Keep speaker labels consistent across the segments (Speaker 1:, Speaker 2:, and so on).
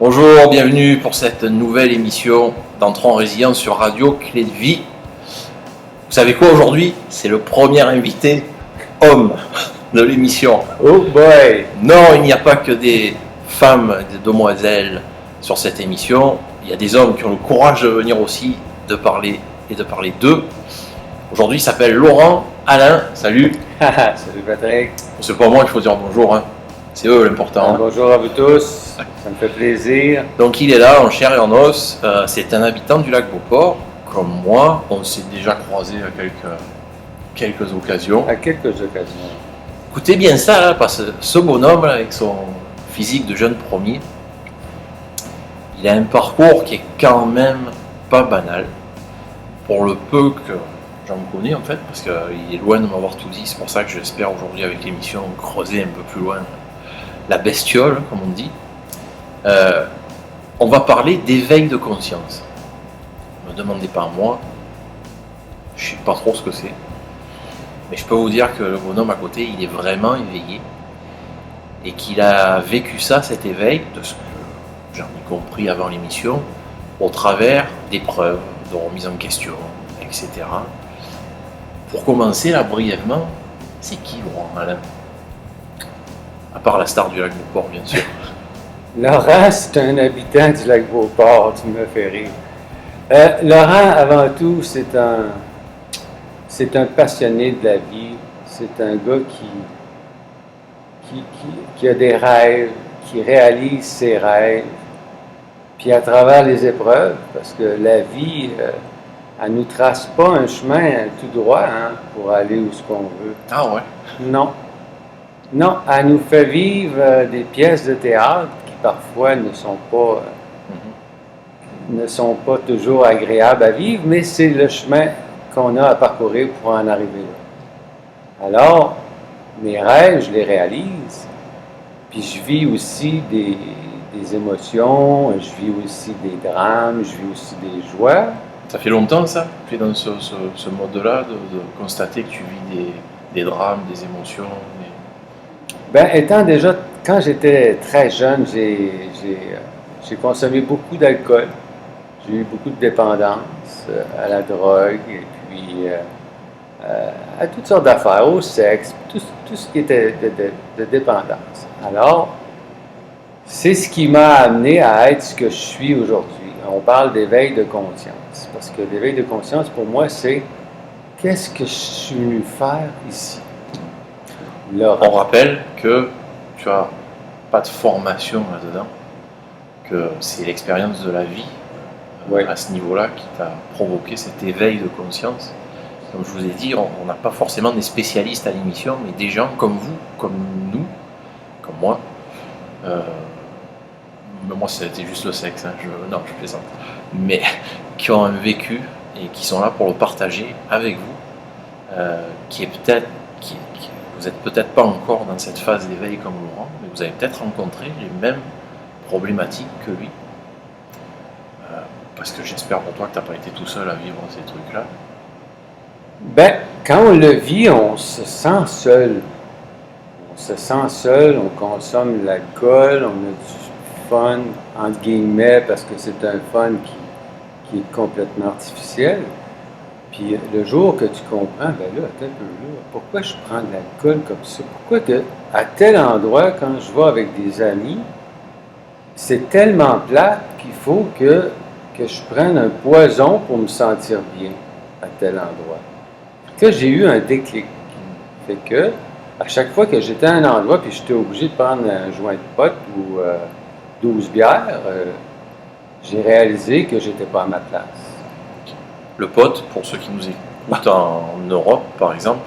Speaker 1: Bonjour, bienvenue pour cette nouvelle émission d'Entrons en Résilience sur Radio Clé de Vie. Vous savez quoi aujourd'hui? C'est le premier invité homme de l'émission.
Speaker 2: Oh boy!
Speaker 1: Non, il n'y a pas que des femmes, des demoiselles sur cette émission. Il y a des hommes qui ont le courage de venir aussi, de parler d'eux. Aujourd'hui, il s'appelle Laurent, Alain. Salut.
Speaker 2: Salut Patrick.
Speaker 1: C'est pas moi qu'il faut dire bonjour, hein. C'est eux l'important.
Speaker 2: Bonjour à vous tous, ça me fait plaisir.
Speaker 1: Donc il est là en chair et en os, c'est un habitant du lac Beauport, comme moi, on s'est déjà croisé à quelques occasions.
Speaker 2: À quelques occasions.
Speaker 1: Écoutez bien ça, là, parce que ce bonhomme, là, avec son physique de jeune premier, il a un parcours qui est quand même pas banal, pour le peu que j'en connais en fait, parce qu'il est loin de m'avoir tout dit, c'est pour ça que j'espère aujourd'hui avec l'émission creuser un peu plus loin la bestiole, comme on dit. On va parler d'éveil de conscience. Ne me demandez pas à moi, je ne sais pas trop ce que c'est, mais je peux vous dire que le bonhomme à côté, il est vraiment éveillé et qu'il a vécu ça, cet éveil, de ce que j'en ai compris avant l'émission, au travers d'épreuves, de remises en question, etc. Pour commencer là brièvement, c'est qui Laurent, Alain? À part la star du lac Beauport, bien sûr.
Speaker 2: Laurent, c'est un habitant du lac Beauport, tu me fais rire. Laurent, avant tout, c'est un passionné de la vie. C'est un gars qui a des rêves, qui réalise ses rêves. Puis à travers les épreuves, parce que la vie, elle ne nous trace pas un chemin tout droit pour aller où ce qu'on veut.
Speaker 1: Ah ouais?
Speaker 2: Non. Non, elle nous fait vivre des pièces de théâtre qui parfois ne sont pas toujours agréables à vivre, mais c'est le chemin qu'on a à parcourir pour en arriver là. Alors, mes rêves, je les réalise, puis je vis aussi des émotions, je vis aussi des drames, je vis aussi des joies.
Speaker 1: Ça fait longtemps ça? Tu es dans ce mode-là de constater que tu vis des drames, des émotions?
Speaker 2: Ben, étant déjà, quand j'étais très jeune, j'ai consommé beaucoup d'alcool. J'ai eu beaucoup de dépendance à la drogue et puis à toutes sortes d'affaires, au sexe, tout ce qui était de dépendance. Alors, c'est ce qui m'a amené à être ce que je suis aujourd'hui. On parle d'éveil de conscience, parce que l'éveil de conscience, pour moi, c'est qu'est-ce que je suis venu faire ici?
Speaker 1: On rappelle que tu n'as pas de formation là-dedans, que c'est l'expérience de la vie à ce niveau-là qui t'a provoqué cet éveil de conscience. Comme je vous ai dit, on n'a pas forcément des spécialistes à l'émission, mais des gens comme vous, comme nous, comme moi. Moi, c'était juste le sexe, non, je plaisante. Mais qui ont un vécu et qui sont là pour le partager avec vous, vous n'êtes peut-être pas encore dans cette phase d'éveil comme Laurent, mais vous avez peut-être rencontré les mêmes problématiques que lui. Parce que j'espère pour toi que tu n'as pas été tout seul à vivre ces trucs-là.
Speaker 2: Ben, quand on le vit, on se sent seul. On se sent seul, on consomme l'alcool, on a du fun, entre guillemets, parce que c'est un fun qui est complètement artificiel. Puis le jour que tu comprends, ben là, attends un peu là, pourquoi je prends de l'alcool comme ça? Pourquoi que à tel endroit, quand je vais avec des amis, c'est tellement plate qu'il faut que je prenne un poison pour me sentir bien à tel endroit. Que j'ai eu un déclic qui fait que à chaque fois que j'étais à un endroit puis j'étais obligé de prendre un joint de pote ou 12 bières, j'ai réalisé que j'étais pas à ma place.
Speaker 1: Le pot, pour ceux qui nous écoutent en Europe, par exemple,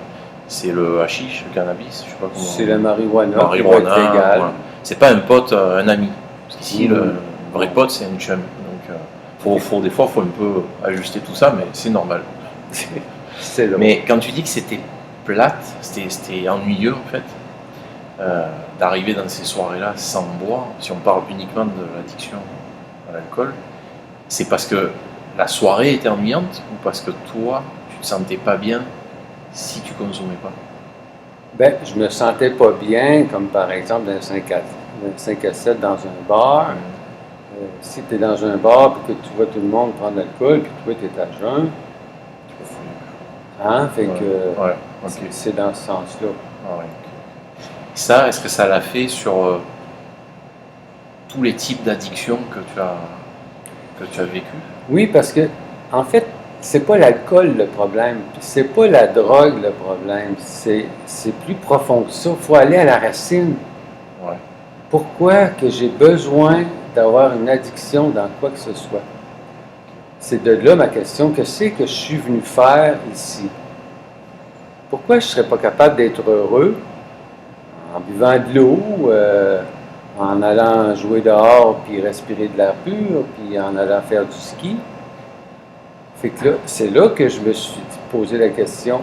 Speaker 1: c'est le hashish, le cannabis, je sais pas comment.
Speaker 2: C'est la marijuana qui va être légale. Voilà.
Speaker 1: C'est pas un pote, un ami. Parce qu'ici, le vrai pote, c'est un chum. Donc, des fois, il faut un peu ajuster tout ça, mais c'est normal. Mais quand tu dis que c'était plate, c'était ennuyeux en fait, d'arriver dans ces soirées-là sans boire, si on parle uniquement de l'addiction à l'alcool, c'est parce que la soirée était ennuyante ou parce que toi, tu te sentais pas bien si tu consommais pas?
Speaker 2: Ben, je me sentais pas bien, comme par exemple d'un 5 à 7 dans un bar. Si tu es dans un bar et que tu vois tout le monde prendre l'alcool, puis toi, tu es à jeun, hein, fait
Speaker 1: Ouais.
Speaker 2: que
Speaker 1: Ouais, ok.
Speaker 2: c'est dans ce sens-là.
Speaker 1: Ah ouais, ok. Ça, est-ce que ça l'a fait sur tous les types d'addictions que tu as vécu?
Speaker 2: Oui, parce que, en fait, c'est pas l'alcool le problème, puis c'est pas la drogue le problème, c'est plus profond que ça. Il faut aller à la racine.
Speaker 1: Ouais.
Speaker 2: Pourquoi que j'ai besoin d'avoir une addiction dans quoi que ce soit? C'est de là ma question. Que c'est que je suis venu faire ici? Pourquoi je ne serais pas capable d'être heureux en buvant de l'eau, en allant jouer dehors, puis respirer de l'air pur, puis en allant faire du ski? Fait que là, c'est là que je me suis posé la question.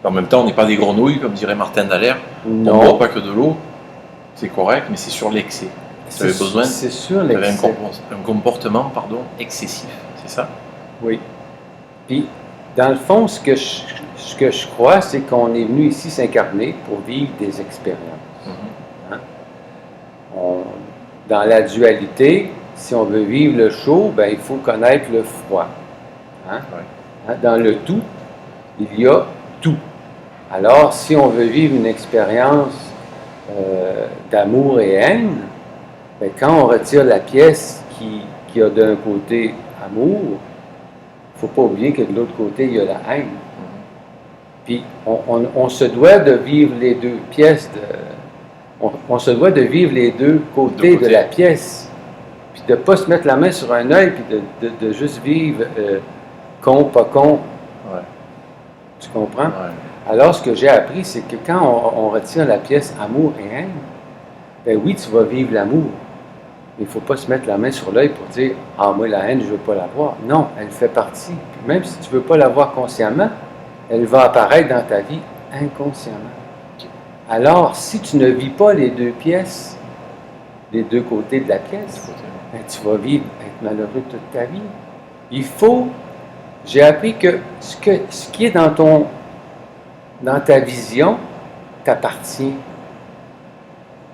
Speaker 1: En même temps, on n'est pas des grenouilles, comme dirait Martin Dallaire. On ne boit
Speaker 2: Non,
Speaker 1: pas que de l'eau, c'est correct, mais c'est sur l'excès. Tu avais besoin,
Speaker 2: c'est sûr
Speaker 1: tu avais
Speaker 2: l'excès.
Speaker 1: un comportement excessif, c'est ça?
Speaker 2: Oui. Puis, dans le fond, ce que je crois, c'est qu'on est venu ici s'incarner pour vivre des expériences.
Speaker 1: Mhm.
Speaker 2: Hein? Dans la dualité, si on veut vivre le chaud, ben, il faut connaître le froid. Hein?
Speaker 1: Ouais.
Speaker 2: Hein? Dans le tout, il y a tout. Alors, si on veut vivre une expérience d'amour et haine, ben, quand on retire la pièce qui a d'un côté amour, il ne faut pas oublier que de l'autre côté, il y a la haine. Puis on se doit de vivre les deux pièces, on se doit de vivre les deux côtés de la pièce. Puis de ne pas se mettre la main sur un œil, puis de juste vivre con, pas con.
Speaker 1: Ouais.
Speaker 2: Tu comprends?
Speaker 1: Ouais.
Speaker 2: Alors, ce que j'ai appris, c'est que quand on retire la pièce amour et haine, ben oui, tu vas vivre l'amour. Mais il ne faut pas se mettre la main sur l'œil pour dire « Ah, moi, la haine, je ne veux pas la voir. » Non, elle fait partie. Puis même si tu ne veux pas la voir consciemment, elle va apparaître dans ta vie inconsciemment. Alors, si tu ne vis pas les deux pièces, les deux côtés de la pièce, ben, tu vas vivre, être malheureux toute ta vie. Il faut, j'ai appris que ce qui est dans ta vision t'appartient.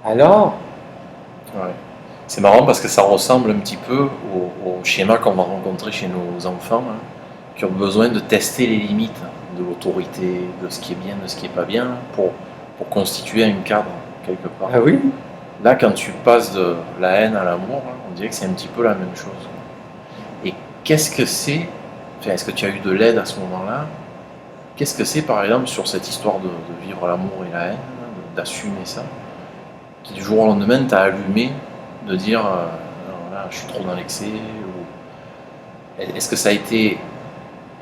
Speaker 2: Alors,
Speaker 1: Ouais. C'est marrant parce que ça ressemble un petit peu au schéma qu'on va rencontrer chez nos enfants, hein, qui ont besoin de tester les limites de l'autorité, de ce qui est bien, de ce qui n'est pas bien, pour constituer un cadre, quelque part.
Speaker 2: ah oui,
Speaker 1: Là, quand tu passes de la haine à l'amour, hein, on dirait que c'est un petit peu la même chose. Et qu'est-ce que c'est, enfin, est-ce que tu as eu de l'aide à ce moment-là? Qu'est-ce que c'est, par exemple, sur cette histoire de vivre l'amour et la haine, hein, d'assumer ça, qui du jour au lendemain t'a allumé, de dire non, là, je suis trop dans l'excès, ou est-ce que ça a été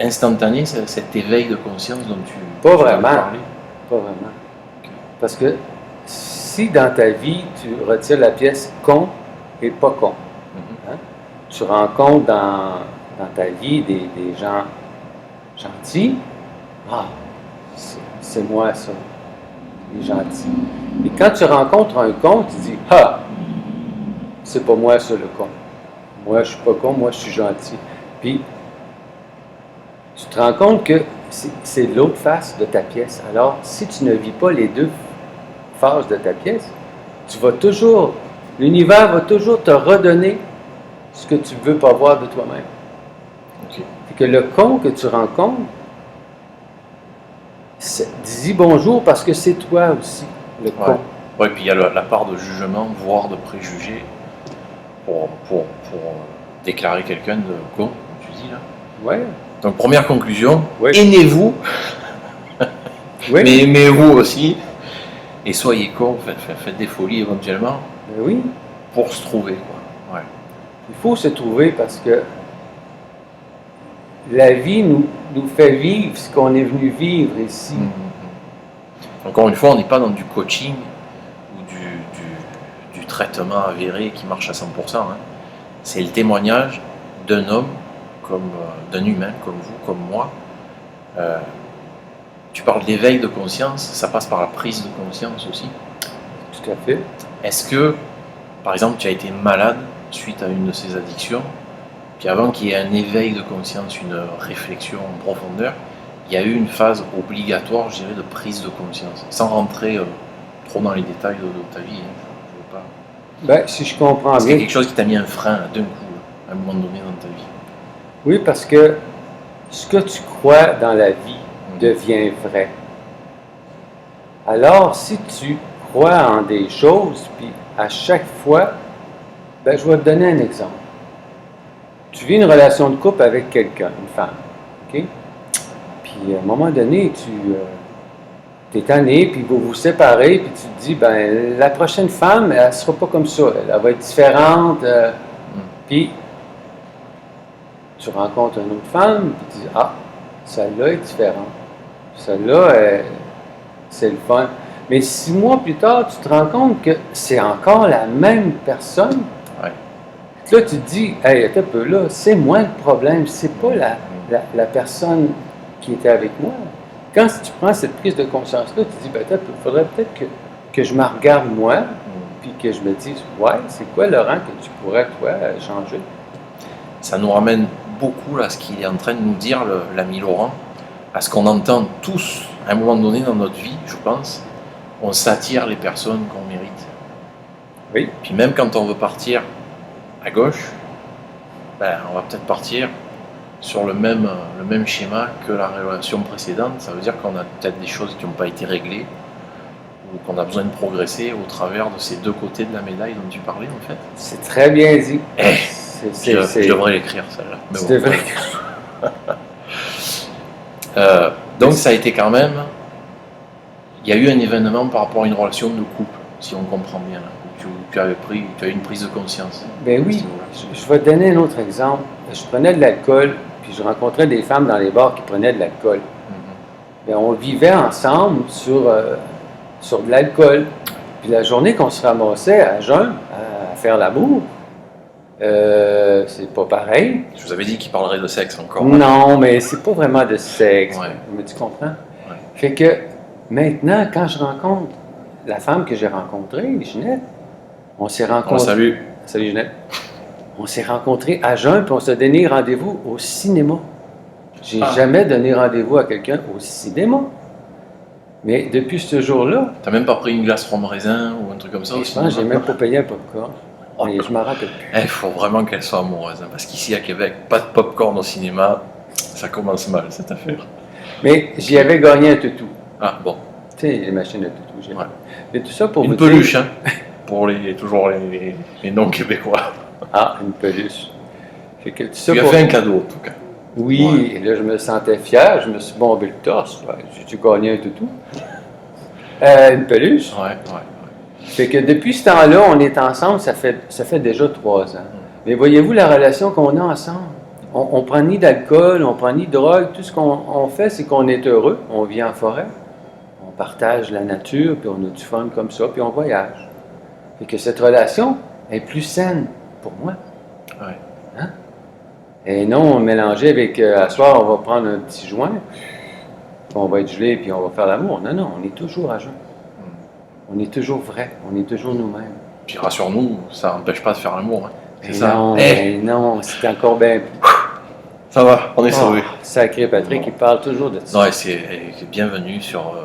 Speaker 1: instantané, cet éveil de conscience dont
Speaker 2: Pas
Speaker 1: tu
Speaker 2: vraiment.
Speaker 1: parlais?
Speaker 2: Pas vraiment. Parce que si dans ta vie, tu retires la pièce con et pas con,
Speaker 1: Mhm.
Speaker 2: hein, tu rencontres dans ta vie des gens gentils, ah, c'est moi ça, les gentils. Et quand tu rencontres un con, tu dis, ah, c'est pas moi ça le con. Moi je suis pas con, moi je suis gentil. Puis tu te rends compte que c'est l'autre face de ta pièce. Alors, si tu ne vis pas les deux faces de ta pièce, tu vas toujours, l'univers va toujours te redonner ce que tu ne veux pas voir de toi-même.
Speaker 1: Ok.
Speaker 2: Et que le con que tu rencontres, dis bonjour parce que c'est toi aussi, le con.
Speaker 1: Ouais. Ouais, puis il y a la part de jugement, voire de préjugé, pour déclarer quelqu'un de con, comme tu dis là.
Speaker 2: Ouais.
Speaker 1: Donc première conclusion,
Speaker 2: Ouais.
Speaker 1: aimez-vous,
Speaker 2: Oui.
Speaker 1: mais aimez-vous aussi, et soyez con, faites des folies éventuellement,
Speaker 2: Ben oui.
Speaker 1: pour se trouver, quoi. Ouais.
Speaker 2: Il faut se trouver parce que la vie nous fait vivre ce qu'on est venu vivre ici.
Speaker 1: Encore une fois, on n'est pas dans du coaching ou du traitement avéré qui marche à 100%. Hein. C'est le témoignage d'un homme, d'un humain comme vous, comme moi. Tu parles d'éveil de conscience, ça passe par la prise de conscience aussi.
Speaker 2: Tout à fait.
Speaker 1: Est-ce que, par exemple, tu as été malade suite à une de ces addictions, puis avant qu'il y ait un éveil de conscience, une réflexion en profondeur, il y a eu une phase obligatoire, je dirais, de prise de conscience, sans rentrer trop dans les détails de ta vie. Hein, je veux pas.
Speaker 2: Ben, si je comprends
Speaker 1: Est-ce qu'il y a
Speaker 2: bien.
Speaker 1: quelque chose qui t'a mis un frein là, d'un coup, là, à un moment donné dans ta vie?
Speaker 2: Oui, parce que ce que tu crois dans la vie devient vrai. Alors, si tu crois en des choses, puis à chaque fois, ben, je vais te donner un exemple. Tu vis une relation de couple avec quelqu'un, une femme, OK? Puis à un moment donné, tu es tanné, puis vous vous séparez, puis tu te dis, ben la prochaine femme, elle ne sera pas comme ça, elle va être différente. Puis tu rencontres une autre femme, puis tu dis, ah, celle-là est différente. Celle-là, c'est le fun. Mais 6 mois plus tard, tu te rends compte que c'est encore la même personne.
Speaker 1: Ouais.
Speaker 2: Là, tu te dis, hey, attends un peu là, c'est moi le problème, c'est pas la personne qui était avec moi. Quand tu prends cette prise de conscience-là, tu te dis, ben, il faudrait peut-être que je me regarde moi, puis que je me dise, ouais, c'est quoi, Laurent, que tu pourrais, toi, changer?
Speaker 1: Ça nous ramène beaucoup là, à ce qu'il est en train de nous dire, l'ami Laurent, à ce qu'on entend tous à un moment donné dans notre vie, je pense. On s'attire les personnes qu'on mérite.
Speaker 2: Oui.
Speaker 1: Puis même quand on veut partir à gauche, ben, on va peut-être partir sur le même schéma que la relation précédente. Ça veut dire qu'on a peut-être des choses qui n'ont pas été réglées ou qu'on a besoin de progresser au travers de ces deux côtés de la médaille dont tu parlais en fait.
Speaker 2: C'est très bien dit.
Speaker 1: Je devrais l'écrire celle-là. Mais
Speaker 2: Tu
Speaker 1: bon.
Speaker 2: devrais.
Speaker 1: Donc ça a été quand même... Il y a eu un événement par rapport à une relation de couple, si on comprend bien, là, où tu as eu une prise de conscience.
Speaker 2: Ben oui, je vais te donner un autre exemple. Je prenais de l'alcool, puis je rencontrais des femmes dans les bars qui prenaient de l'alcool. Ben, on vivait ensemble sur de l'alcool. Puis la journée qu'on se ramassait à jeun, à faire l'amour, c'est pas pareil.
Speaker 1: Je vous avais dit qu'il parlerait de sexe encore.
Speaker 2: Non, mais c'est pas vraiment de sexe.
Speaker 1: Ouais.
Speaker 2: Mais tu comprends?
Speaker 1: Ouais.
Speaker 2: Fait que maintenant, quand je rencontre la femme que j'ai rencontrée, Ginette, on s'est rencontrés.
Speaker 1: Salut.
Speaker 2: Salut Ginette. On s'est rencontrés à jeun, puis on s'est donné rendez-vous au cinéma. J'ai jamais donné rendez-vous à quelqu'un au cinéma. Mais depuis ce jour-là...
Speaker 1: T'as même pas pris une glace rhum raisin ou un truc comme ça?
Speaker 2: Je pense que j'ai même pas payé un popcorn. Mais je m'en rappelle plus.
Speaker 1: Il faut vraiment qu'elle soit amoureuse, hein, parce qu'ici à Québec, pas de popcorn au cinéma, ça commence mal cette affaire.
Speaker 2: Mais j'y avais gagné un toutou.
Speaker 1: Ah bon.
Speaker 2: Tu sais, les machines à toutou.
Speaker 1: Ouais.
Speaker 2: Mais tout ça pour
Speaker 1: une
Speaker 2: vous
Speaker 1: peluche,
Speaker 2: dire...
Speaker 1: hein, pour toujours les non-québécois.
Speaker 2: Ah, une peluche. Fait que tout ça
Speaker 1: Tu as
Speaker 2: pour...
Speaker 1: fait un cadeau en tout cas.
Speaker 2: Oui,
Speaker 1: Ouais.
Speaker 2: et là je me sentais fier, je me suis bombé le torse. Ouais, j'ai gagné un toutou. Une peluche.
Speaker 1: Ouais.
Speaker 2: Fait que depuis ce temps-là, on est ensemble, ça fait déjà 3 ans. Mais voyez-vous la relation qu'on a ensemble? On prend ni d'alcool, on prend ni de drogue, tout ce qu'on fait, c'est qu'on est heureux, on vit en forêt, on partage la nature, puis on a du fun comme ça, puis on voyage. Fait que cette relation est plus saine pour moi.
Speaker 1: Ouais.
Speaker 2: Hein? Et non mélangé avec, à soir, on va prendre un petit joint, puis on va être gelé, puis on va faire l'amour. Non, on est toujours à jeun. On est toujours vrai, on est toujours nous-mêmes.
Speaker 1: Puis rassure-nous, ça n'empêche pas de faire l'amour. Hein. C'est
Speaker 2: Mais
Speaker 1: ça.
Speaker 2: non, mais non, c'est encore bien.
Speaker 1: Ça va, on est sauvés.
Speaker 2: Sacré Patrick, il parle toujours de ça.
Speaker 1: Ouais, c'est bienvenue sur.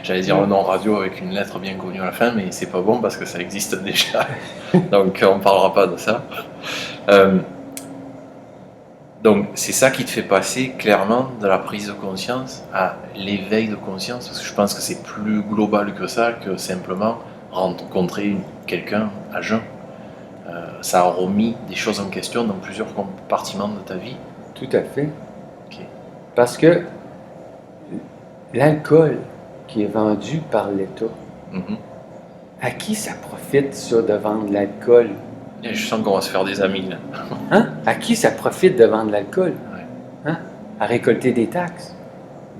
Speaker 1: J'allais dire le nom radio avec une lettre bien connue à la fin, mais c'est pas bon parce que ça existe déjà. Donc on parlera pas de ça. Donc c'est ça qui te fait passer clairement de la prise de conscience à l'éveil de conscience, parce que je pense que c'est plus global que ça, que simplement rencontrer quelqu'un à jeun. Ça a remis des choses en question dans plusieurs compartiments de ta vie.
Speaker 2: Tout à fait.
Speaker 1: Ok.
Speaker 2: Parce que l'alcool qui est vendu par l'État, à qui ça profite ça de vendre l'alcool?
Speaker 1: Et je sens qu'on va se faire des amis là.
Speaker 2: Hein? À qui ça profite de vendre l'alcool? Hein? À récolter des taxes.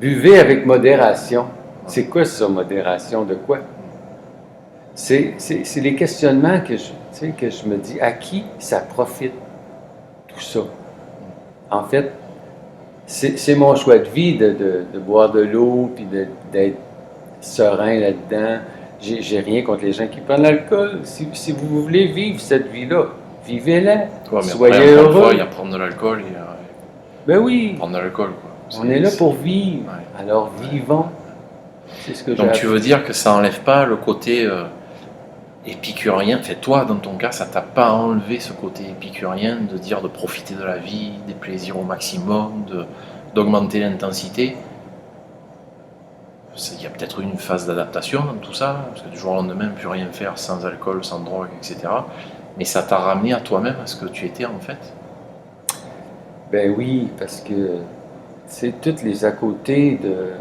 Speaker 2: Buvez avec modération. C'est quoi ça, modération? De quoi? C'est les questionnements que je me dis. À qui ça profite, tout ça? En fait, c'est mon choix de vie de boire de l'eau puis d'être serein là-dedans. J'ai rien contre les gens qui prennent l'alcool. Si vous voulez vivre cette vie-là, vivez-la. Soyez heureux.
Speaker 1: Il y a prendre de l'alcool.
Speaker 2: Ben oui.
Speaker 1: Prendre de l'alcool, quoi.
Speaker 2: On est là pour vivre.
Speaker 1: Ouais.
Speaker 2: Alors vivons. C'est ce que j'ai
Speaker 1: Donc tu veux dire que ça n'enlève pas le côté épicurien, fait toi dans ton cas, ça t'a pas enlevé ce côté épicurien de dire de profiter de la vie, des plaisirs au maximum, d'augmenter l'intensité. Il y a peut-être eu une phase d'adaptation dans tout ça, parce que du jour au lendemain, plus rien faire sans alcool, sans drogue, etc. Mais ça t'a ramené à toi-même, à ce que tu étais en fait.
Speaker 2: Ben oui, parce que c'est tous les à côté de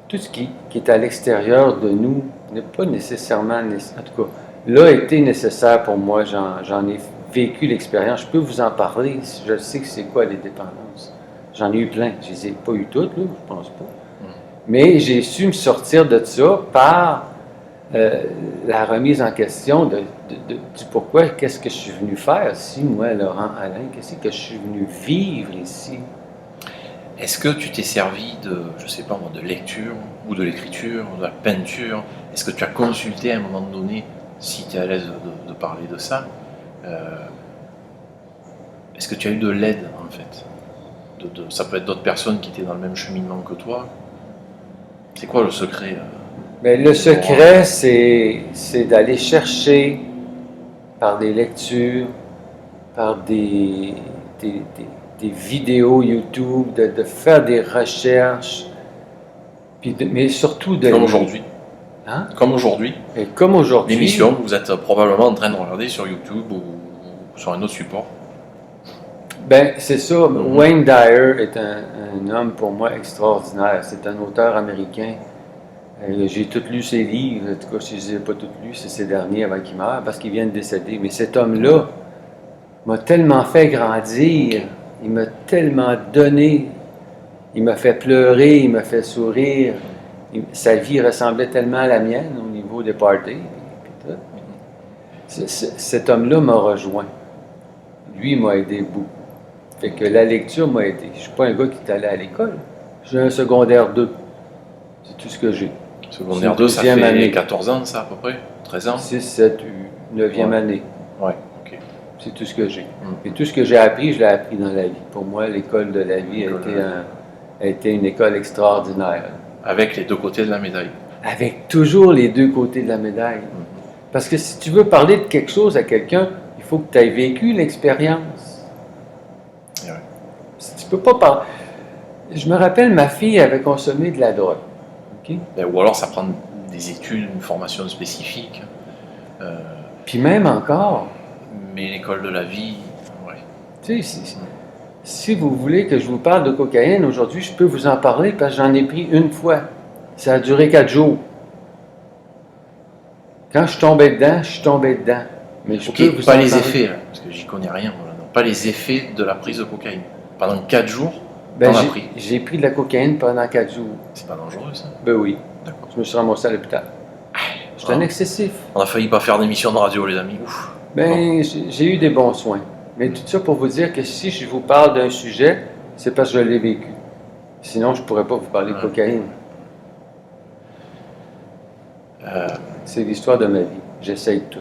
Speaker 2: tout ce qui est à l'extérieur de nous n'est pas nécessairement, en tout cas, l'a été nécessaire pour moi. J'en ai vécu l'expérience. Je peux vous en parler. Je sais que c'est quoi les dépendances. J'en ai eu plein. Je les ai pas eu toutes, là, je pense pas. Mais j'ai su me sortir de ça par la remise en question du pourquoi, qu'est-ce que je suis venu faire ici, moi, Laurent Alain, qu'est-ce que je suis venu vivre ici.
Speaker 1: Est-ce que tu t'es servi de, je sais pas moi, de lecture ou de l'écriture, de la peinture? Est-ce que tu as consulté à un moment donné, si tu es à l'aise de parler de ça, est-ce que tu as eu de l'aide en fait? Ça peut être d'autres personnes qui étaient dans le même cheminement que toi. C'est quoi le secret?
Speaker 2: Mais le secret, c'est d'aller chercher par des lectures, par des vidéos YouTube, de faire des recherches, mais surtout de...
Speaker 1: Comme aujourd'hui.
Speaker 2: Hein?
Speaker 1: Comme aujourd'hui.
Speaker 2: Et comme aujourd'hui...
Speaker 1: L'émission que vous êtes probablement en train de regarder sur YouTube ou sur un autre support.
Speaker 2: Ben, c'est ça. Wayne Dyer est un homme pour moi extraordinaire. C'est un auteur américain. J'ai tout lu ses livres. En tout cas, si je ne les ai pas tous lus, c'est ces derniers avant qu'il meure, parce qu'il vient de décéder. Mais cet homme-là m'a tellement fait grandir. Il m'a tellement donné. Il m'a fait pleurer, il m'a fait sourire. Sa vie ressemblait tellement à la mienne au niveau des parties. Cet homme-là m'a rejoint. Lui m'a aidé beaucoup. Fait que la lecture m'a aidé. Je ne suis pas un gars qui est allé à l'école. J'ai un secondaire 2. C'est tout ce que j'ai.
Speaker 1: Secondaire 2, ça fait année. 14 ans, ça, à peu près? 13 ans?
Speaker 2: 6, 7, 9e année.
Speaker 1: Ouais, ok.
Speaker 2: C'est tout ce que j'ai. Et tout ce que j'ai appris, je l'ai appris dans la vie. Pour moi, l'école de la vie a été une école extraordinaire.
Speaker 1: Avec les deux côtés de la médaille.
Speaker 2: Avec toujours les deux côtés de la médaille. Parce que si tu veux parler de quelque chose à quelqu'un, il faut que tu aies vécu l'expérience.
Speaker 1: Ouais.
Speaker 2: Si tu peux pas parler... Je me rappelle, ma fille avait consommé de la drogue. Okay?
Speaker 1: Ou alors ça prend des études, une formation spécifique.
Speaker 2: Puis même encore...
Speaker 1: Mais l'école de la vie, ouais.
Speaker 2: Tu sais, si vous voulez que je vous parle de cocaïne, aujourd'hui, je peux vous en parler parce que j'en ai pris une fois. Ça a duré 4 jours. Quand je suis tombé dedans. Mais je peux vous
Speaker 1: pas
Speaker 2: en
Speaker 1: les
Speaker 2: parler.
Speaker 1: effets, là, parce que j'y connais rien. Voilà, non. Pas les effets de la prise de cocaïne. Pendant 4 jours,
Speaker 2: Ben,
Speaker 1: t'en as pris.
Speaker 2: j'ai pris de la cocaïne pendant 4 jours.
Speaker 1: C'est pas dangereux, ça?
Speaker 2: Ben oui.
Speaker 1: D'accord.
Speaker 2: Je me suis ramassé à l'hôpital. J'étais un excessif.
Speaker 1: On a failli pas faire d'émission de radio, les amis. Ouf.
Speaker 2: Ben, j'ai eu des bons soins. Mais tout ça pour vous dire que si je vous parle d'un sujet, c'est parce que je l'ai vécu. Sinon, je ne pourrais pas vous parler de cocaïne. C'est l'histoire de ma vie. J'essaye tout.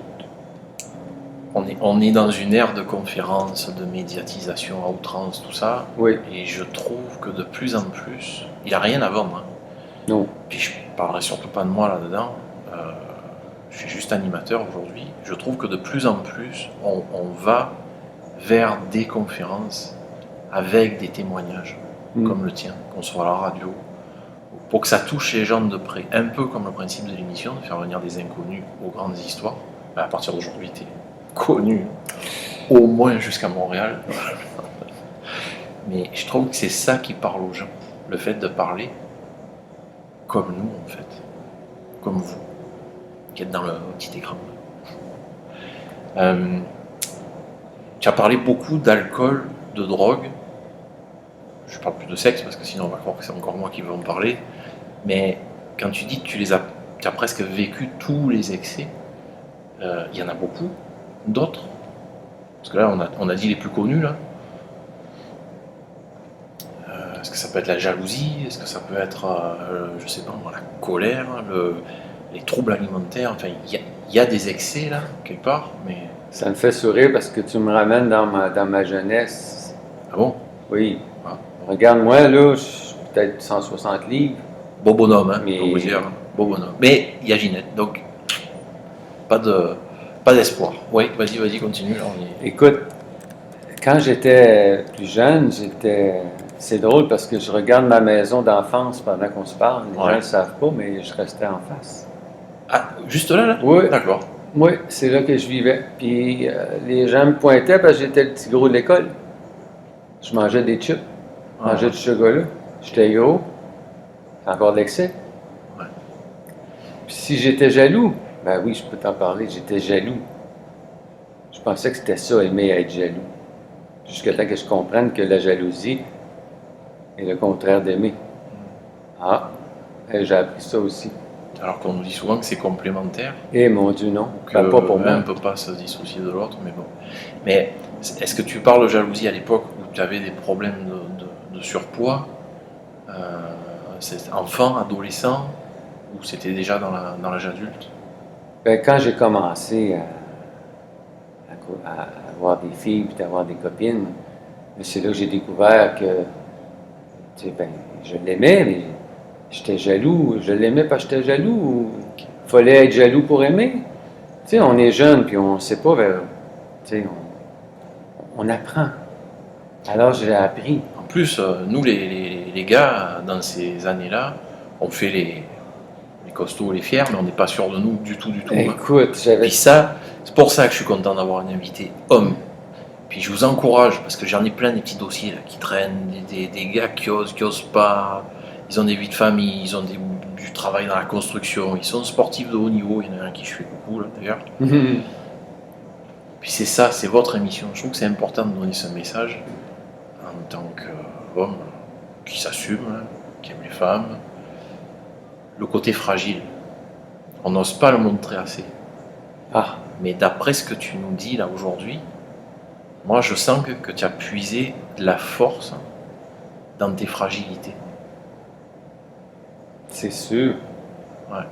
Speaker 1: On est dans une ère de conférences, de médiatisation à outrance, tout ça.
Speaker 2: Oui.
Speaker 1: Et je trouve que de plus en plus, il n'y a rien à vendre. Hein.
Speaker 2: Non.
Speaker 1: Puis je ne parlerai surtout pas de moi là-dedans. Je suis juste animateur aujourd'hui. Je trouve que de plus en plus, on va vers des conférences avec des témoignages, comme le tien, qu'on soit à la radio, pour que ça touche les gens de près. Un peu comme le principe de l'émission, de faire venir des inconnus aux grandes histoires. À partir d'aujourd'hui, tu es connu, au moins jusqu'à Montréal. Mais je trouve que c'est ça qui parle aux gens, le fait de parler comme nous, en fait, comme vous, qui êtes dans le petit écran. Tu as parlé beaucoup d'alcool, de drogue. Je ne parle plus de sexe parce que sinon on va croire que c'est encore moi qui veux en parler. Mais quand tu dis que tu as presque vécu tous les excès, il y en a beaucoup d'autres. Parce que là, on a dit les plus connus. Là. Est-ce que ça peut être la jalousie? Est-ce que ça peut être, je sais pas, la colère, les troubles alimentaires? Enfin, il y a des excès là, quelque part, mais...
Speaker 2: Ça me fait sourire parce que tu me ramènes dans ma jeunesse.
Speaker 1: Ah bon?
Speaker 2: Oui. Ah. Regarde-moi, là, je suis peut-être 160 livres.
Speaker 1: Beau bonhomme, hein,
Speaker 2: mais...
Speaker 1: faut vous dire. Beau bonhomme. Mais il y a Ginette, donc pas de Pas d'espoir. Oui, vas-y, continue. Là,
Speaker 2: Écoute, quand j'étais plus jeune, c'est drôle parce que je regarde ma maison d'enfance pendant qu'on se parle. Les gens ne le savent pas, mais je restais en face.
Speaker 1: Ah, juste là?
Speaker 2: Oui.
Speaker 1: D'accord.
Speaker 2: Oui, c'est là que je vivais. Puis les gens me pointaient parce que j'étais le petit gros de l'école. Je mangeais des chips, je mangeais du chocolat. J'étais gros. Encore de l'excès.
Speaker 1: Ouais.
Speaker 2: Puis si j'étais jaloux, ben oui, je peux t'en parler, j'étais jaloux. Je pensais que c'était ça, aimer être jaloux. Jusqu'à temps que je comprenne que la jalousie est le contraire d'aimer. Ah, j'ai appris ça aussi.
Speaker 1: Alors qu'on nous dit souvent que c'est complémentaire.
Speaker 2: Eh mon Dieu, non.
Speaker 1: Que
Speaker 2: pas pour moi.
Speaker 1: Un ne peut pas se dissocier de l'autre, mais bon. Mais est-ce que tu parles de jalousie à l'époque où tu avais des problèmes de surpoids, enfant, adolescent, ou c'était déjà dans l'âge adulte?
Speaker 2: Ben, quand j'ai commencé à avoir des filles et à avoir des copines, c'est là que j'ai découvert que ben, je l'aimais, mais j'étais jaloux. Je l'aimais parce que j'étais jaloux. Il fallait être jaloux pour aimer. Tu sais, on est jeune puis on ne sait pas vers. Tu sais, on apprend. Alors j'ai appris.
Speaker 1: En plus, nous les gars, dans ces années-là, on fait les costauds, les fiers, mais on n'est pas sûr de nous du tout.
Speaker 2: Écoute, j'avais.
Speaker 1: Puis ça, c'est pour ça que je suis content d'avoir un invité homme. Puis je vous encourage, parce que j'en ai plein des petits dossiers là, qui traînent, des gars qui osent pas, ils ont des vies de famille, ils ont du travail dans la construction, ils sont sportifs de haut niveau, il y en a un qui je fais coucou là d'ailleurs. Puis c'est ça, c'est votre émission. Je trouve que c'est important de donner ce message en tant qu'homme qui s'assume, hein, qui aime les femmes. Le côté fragile, on n'ose pas le montrer assez.
Speaker 2: Ah.
Speaker 1: Mais d'après ce que tu nous dis là aujourd'hui, moi je sens que tu as puisé de la force dans tes fragilités.
Speaker 2: C'est sûr.
Speaker 1: Ouais.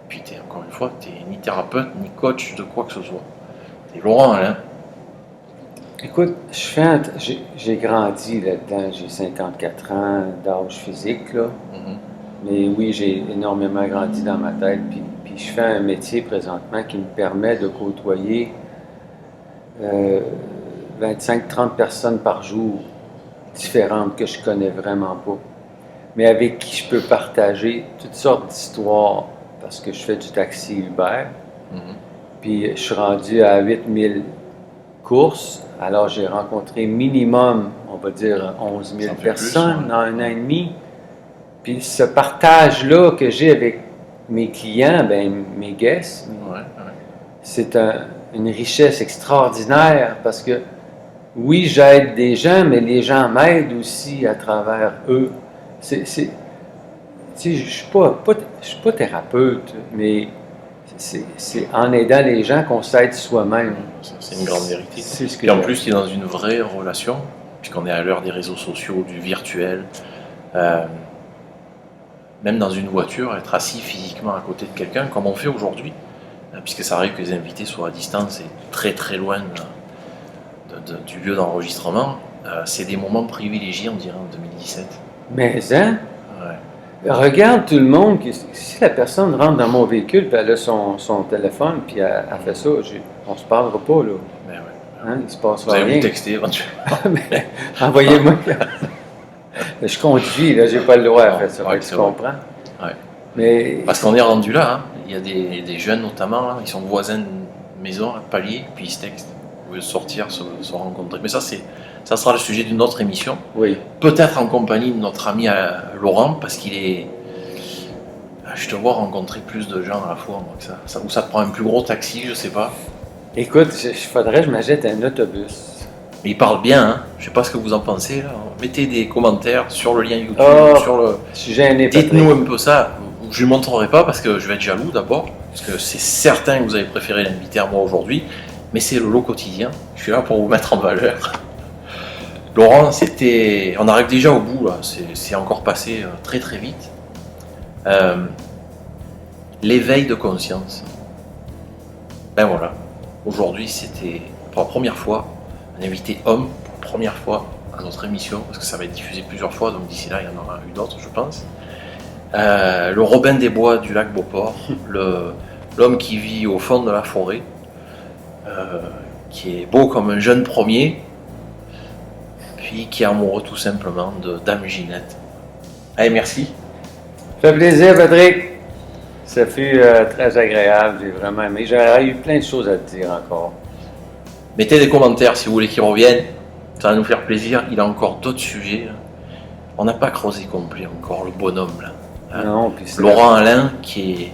Speaker 1: Puis encore une fois, tu n'es ni thérapeute ni coach de quoi que ce soit. Tu es Laurent Alain.
Speaker 2: Écoute, j'ai grandi là-dedans, j'ai 54 ans d'âge physique, là. Mais oui, j'ai énormément grandi dans ma tête, puis je fais un métier présentement qui me permet de côtoyer 25-30 personnes par jour, différentes, que je connais vraiment pas, mais avec qui je peux partager toutes sortes d'histoires, parce que je fais du taxi Uber, puis je suis rendu à 8000 courses, alors j'ai rencontré minimum, on va dire, 11 000 personnes en un an et demi. Puis ce partage-là que j'ai avec mes clients, ben, mes guests, c'est une richesse extraordinaire parce que oui, j'aide des gens, mais les gens m'aident aussi à travers eux. Je ne suis pas thérapeute, mais c'est en aidant les gens qu'on s'aide soi-même.
Speaker 1: C'est une grande vérité. Et en plus, tu es dans une vraie relation, puisqu'on est à l'heure des réseaux sociaux, du virtuel. Même dans une voiture, être assis physiquement à côté de quelqu'un, comme on fait aujourd'hui, puisque ça arrive que les invités soient à distance et très très loin du lieu d'enregistrement, c'est des moments privilégiés, on dirait, en 2017.
Speaker 2: Mais hein? Ouais. Regarde tout le monde, si la personne rentre dans mon véhicule, puis elle a son téléphone, puis elle fait ça, on se parlera pas, là.
Speaker 1: Ben ouais.
Speaker 2: Hein? Il se passe
Speaker 1: rien. Vous allez vous texter éventuellement.
Speaker 2: Envoyez-moi... Je conduis, là, j'ai pas le droit à faire ça. Tu comprends?
Speaker 1: Ouais.
Speaker 2: Mais...
Speaker 1: Parce qu'on est rendu là, hein. Il y a des jeunes notamment, là, ils sont voisins de maison, à palier, puis ils se textent. Ils veulent sortir, se rencontrer. Mais ça sera le sujet d'une autre émission.
Speaker 2: Oui.
Speaker 1: Peut-être en compagnie de notre ami Laurent, parce qu'il est... Je te vois rencontrer plus de gens à la fois, moi, ou ça te prend un plus gros taxi, je sais pas.
Speaker 2: Écoute, faudrait que je m'achète un autobus.
Speaker 1: Mais il parle bien, hein. Je sais pas ce que vous en pensez là. Mettez des commentaires sur le lien YouTube, sur le.
Speaker 2: Je suis gêné.
Speaker 1: Dites-nous un peu ça. Je ne le montrerai pas parce que je vais être jaloux d'abord, parce que c'est certain que vous avez préféré l'inviter à moi aujourd'hui, mais c'est le lot quotidien. Je suis là pour vous mettre en valeur. Laurent, on arrive déjà au bout là. C'est encore passé très très vite. L'éveil de conscience. Ben voilà. Aujourd'hui, c'était pour la première fois un invité homme pour la première fois à notre émission, parce que ça va être diffusé plusieurs fois, donc d'ici là il y en aura eu d'autres je pense. Le Robin des Bois du lac Beauport, l'homme qui vit au fond de la forêt, qui est beau comme un jeune premier, puis qui est amoureux tout simplement de Dame Ginette. Allez, merci.
Speaker 2: Ça fait plaisir, Patrick. Ça fut très agréable, j'ai vraiment aimé. J'aurais eu plein de choses à te dire encore.
Speaker 1: Mettez des commentaires si vous voulez qu'il revienne, ça va nous faire plaisir. Il a encore d'autres sujets. On n'a pas creusé complet encore le bonhomme là.
Speaker 2: Non, puis c'est
Speaker 1: Laurent Alain qui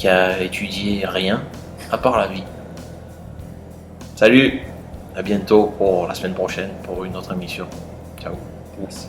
Speaker 1: a étudié rien à part la vie. Salut, à bientôt pour la semaine prochaine pour une autre émission. Ciao.
Speaker 2: Merci.